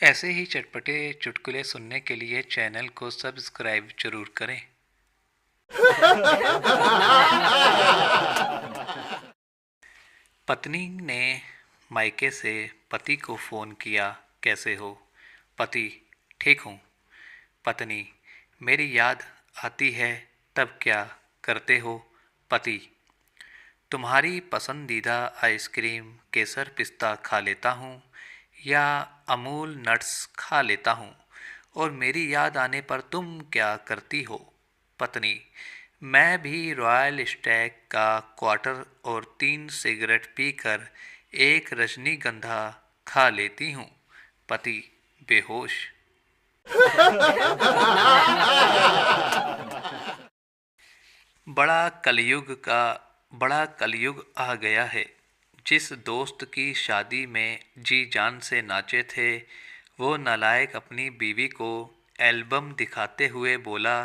ऐसे ही चटपटे चुटकुले सुनने के लिए चैनल को सब्सक्राइब जरूर करें। पत्नी ने मायके से पति को फ़ोन किया, कैसे हो? पति, ठीक हूँ। पत्नी, मेरी याद आती है तब क्या करते हो? पति, तुम्हारी पसंदीदा आइसक्रीम केसर पिस्ता खा लेता हूँ या अमूल नट्स खा लेता हूँ और मेरी याद आने पर तुम क्या करती हो? पत्नी, मैं भी रॉयल स्टैग का क्वार्टर और 3 सिगरेट पीकर एक रजनीगंधा खा लेती हूँ। पति, बेहोश। बड़ा कलयुग का बड़ा कलयुग आ गया है। जिस दोस्त की शादी में जी जान से नाचे थे, वो नालायक अपनी बीवी को एल्बम दिखाते हुए बोला,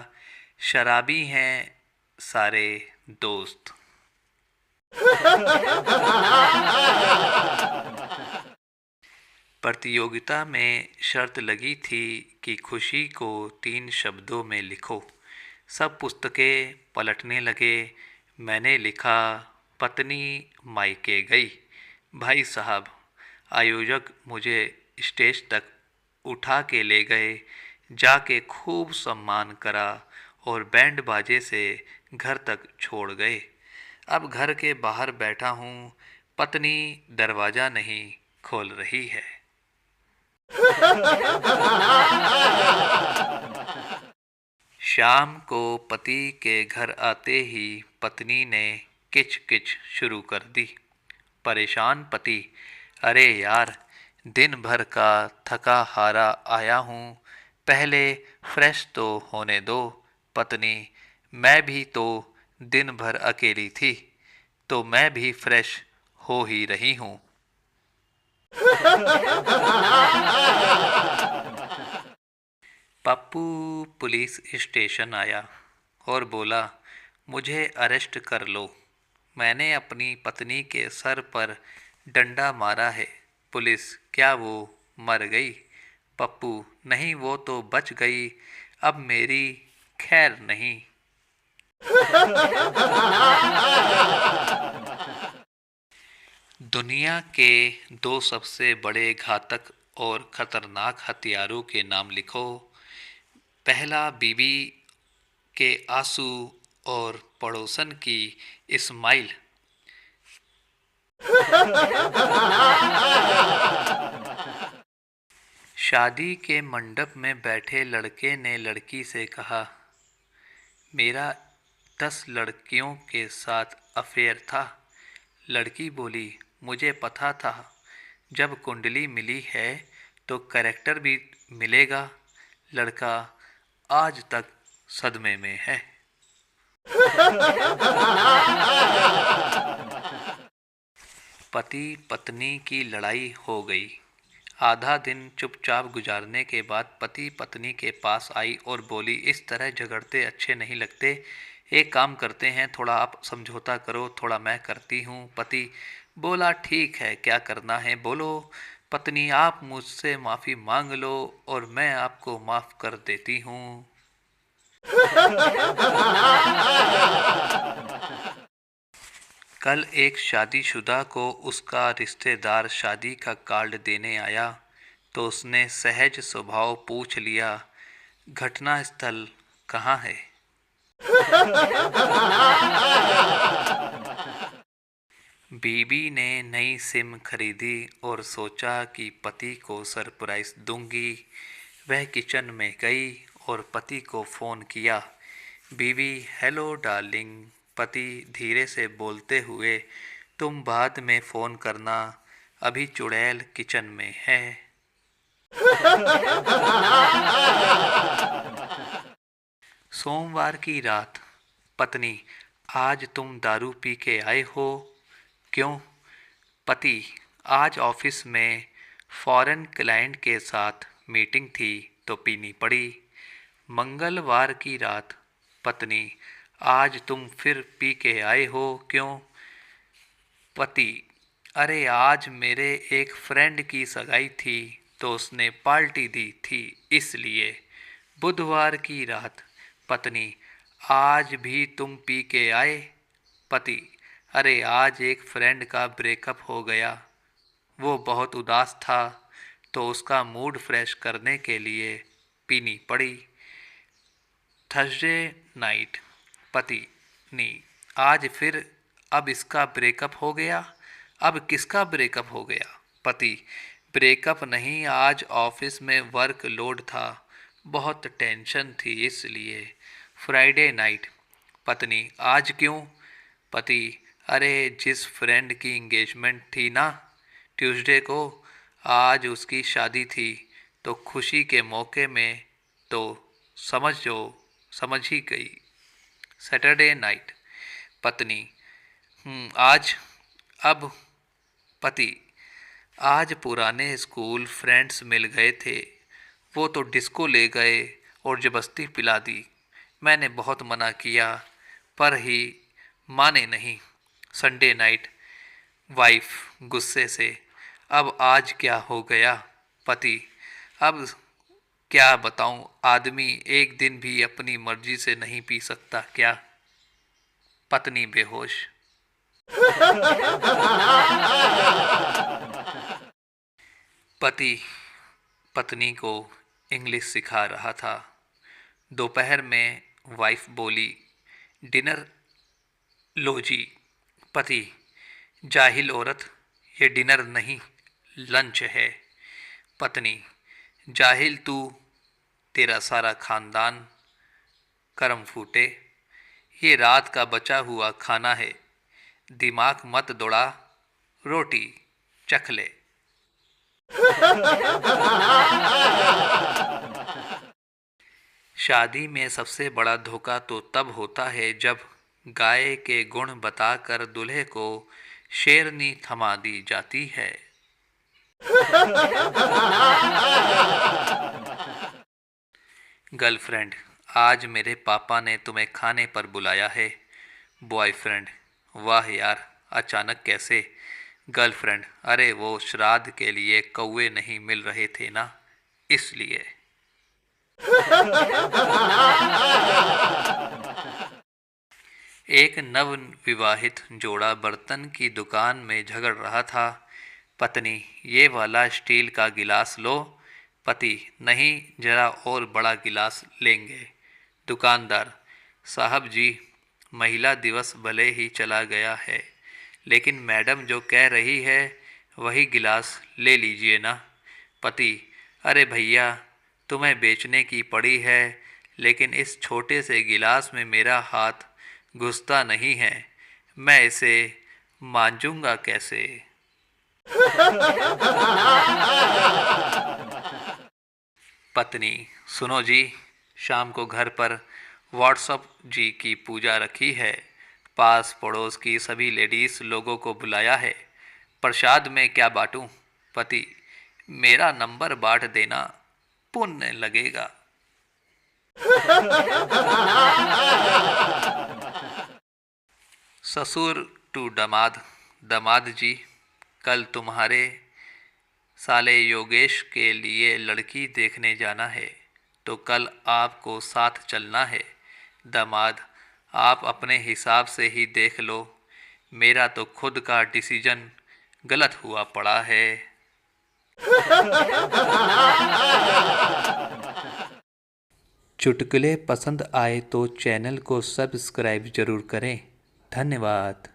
शराबी हैं सारे दोस्त। प्रतियोगिता में शर्त लगी थी कि खुशी को 3 शब्दों में लिखो। सब पुस्तकें पलटने लगे। मैंने लिखा, पत्नी मायके गई। भाई साहब, आयोजक मुझे स्टेज तक उठा के ले गए, जाके खूब सम्मान करा और बैंड बाजे से घर तक छोड़ गए। अब घर के बाहर बैठा हूँ, पत्नी दरवाज़ा नहीं खोल रही है। शाम को पति के घर आते ही पत्नी ने किच किच शुरू कर दी। परेशान पति, अरे यार, दिन भर का थका हारा आया हूँ, पहले फ्रेश तो होने दो। पत्नी, मैं भी तो दिन भर अकेली थी, तो मैं भी फ्रेश हो ही रही हूँ। पप्पू पुलिस स्टेशन आया और बोला, मुझे अरेस्ट कर लो, मैंने अपनी पत्नी के सर पर डंडा मारा है। पुलिस, क्या वो मर गई? पप्पू, नहीं, वो तो बच गई, अब मेरी खैर नहीं। दुनिया के 2 सबसे बड़े घातक और खतरनाक हथियारों के नाम लिखो। पहला, बीवी के आंसू और पड़ोसन की इस्माइल। शादी के मंडप में बैठे लड़के ने लड़की से कहा, मेरा 10 लड़कियों के साथ अफेयर था। लड़की बोली, मुझे पता था, जब कुंडली मिली है तो कैरेक्टर भी मिलेगा। लड़का आज तक सदमे में है। पति पत्नी की लड़ाई हो गई। आधा दिन चुपचाप गुजारने के बाद पति पत्नी के पास आई और बोली, इस तरह झगड़ते अच्छे नहीं लगते, एक काम करते हैं, थोड़ा आप समझौता करो, थोड़ा मैं करती हूँ। पति बोला, ठीक है, क्या करना है बोलो। पत्नी, आप मुझसे माफ़ी मांग लो और मैं आपको माफ़ कर देती हूँ। कल एक शादीशुदा को उसका रिश्तेदार शादी का कार्ड देने आया तो उसने सहज स्वभाव पूछ लिया, घटना स्थल कहाँ है? बीबी ने नई सिम खरीदी और सोचा कि पति को सरप्राइज दूंगी। वह किचन में गई और पति को फ़ोन किया। बीवी, हेलो डार्लिंग। पति धीरे से बोलते हुए, तुम बाद में फ़ोन करना, अभी चुड़ैल किचन में है। सोमवार की रात। पत्नी, आज तुम दारू पी के आए हो, क्यों? पति, आज ऑफिस में फॉरेन क्लाइंट के साथ मीटिंग थी तो पीनी पड़ी। मंगलवार की रात। पत्नी, आज तुम फिर पी के आए हो, क्यों? पति, अरे आज मेरे एक फ्रेंड की सगाई थी तो उसने पार्टी दी थी इसलिए। बुधवार की रात। पत्नी, आज भी तुम पी के आए? पति, अरे आज एक फ्रेंड का ब्रेकअप हो गया, वो बहुत उदास था तो उसका मूड फ्रेश करने के लिए पीनी पड़ी। Thursday night. पति, नी, आज फिर? अब इसका ब्रेकअप हो गया? अब किसका ब्रेकअप हो गया? पति, ब्रेकअप नहीं, आज ऑफिस में वर्क लोड था, बहुत टेंशन थी इसलिए। Friday night. पत्नी, आज क्यों? पति, अरे जिस फ्रेंड की एंगेजमेंट थी ना ट्यूसडे को, आज उसकी शादी थी तो खुशी के मौके में तो समझ ही गई। Saturday night. पत्नी, आज? अब? पति, आज पुराने स्कूल फ्रेंड्स मिल गए थे, वो तो डिस्को ले गए और जबरदस्ती पिला दी। मैंने बहुत मना किया पर ही माने नहीं। Sunday night. वाइफ गुस्से से, अब आज क्या हो गया? पति, अब क्या बताऊं, आदमी एक दिन भी अपनी मर्जी से नहीं पी सकता क्या? पत्नी बेहोश। पति पत्नी को इंग्लिश सिखा रहा था। दोपहर में वाइफ बोली, डिनर लो जी। पति, जाहिल औरत, ये डिनर नहीं लंच है। पत्नी, जाहिल तू, तेरा सारा खानदान कर्म फूटे, ये रात का बचा हुआ खाना है, दिमाग मत दौड़ा, रोटी चख ले। शादी में सबसे बड़ा धोखा तो तब होता है जब गाय के गुण बताकर दूल्हे को शेरनी थमा दी जाती है। गर्लफ्रेंड, आज मेरे पापा ने तुम्हें खाने पर बुलाया है। बॉयफ्रेंड, वाह यार, अचानक कैसे? गर्लफ्रेंड, अरे वो श्राद्ध के लिए कौवे नहीं मिल रहे थे ना, इसलिए। एक नव विवाहित जोड़ा बर्तन की दुकान में झगड़ रहा था। पत्नी, ये वाला स्टील का गिलास लो। पति, नहीं, जरा और बड़ा गिलास लेंगे। दुकानदार, साहब जी, महिला दिवस भले ही चला गया है, लेकिन मैडम जो कह रही है वही गिलास ले लीजिए ना। पति, अरे भैया, तुम्हें बेचने की पड़ी है, लेकिन इस छोटे से गिलास में मेरा हाथ घुसता नहीं है, मैं इसे मांजूंगा कैसे? पत्नी, सुनो जी, शाम को घर पर व्हाट्सअप जी की पूजा रखी है, पास पड़ोस की सभी लेडीज लोगों को बुलाया है, प्रसाद में क्या बांटूं? पति, मेरा नंबर बांट देना, पुण्य लगेगा। ससुर टू दामाद। दामाद जी, कल तुम्हारे साले योगेश के लिए लड़की देखने जाना है, तो कल आपको साथ चलना है। दामाद, आप अपने हिसाब से ही देख लो, मेरा तो खुद का डिसीजन गलत हुआ पड़ा है। चुटकुले पसंद आए तो चैनल को सब्सक्राइब जरूर करें। धन्यवाद।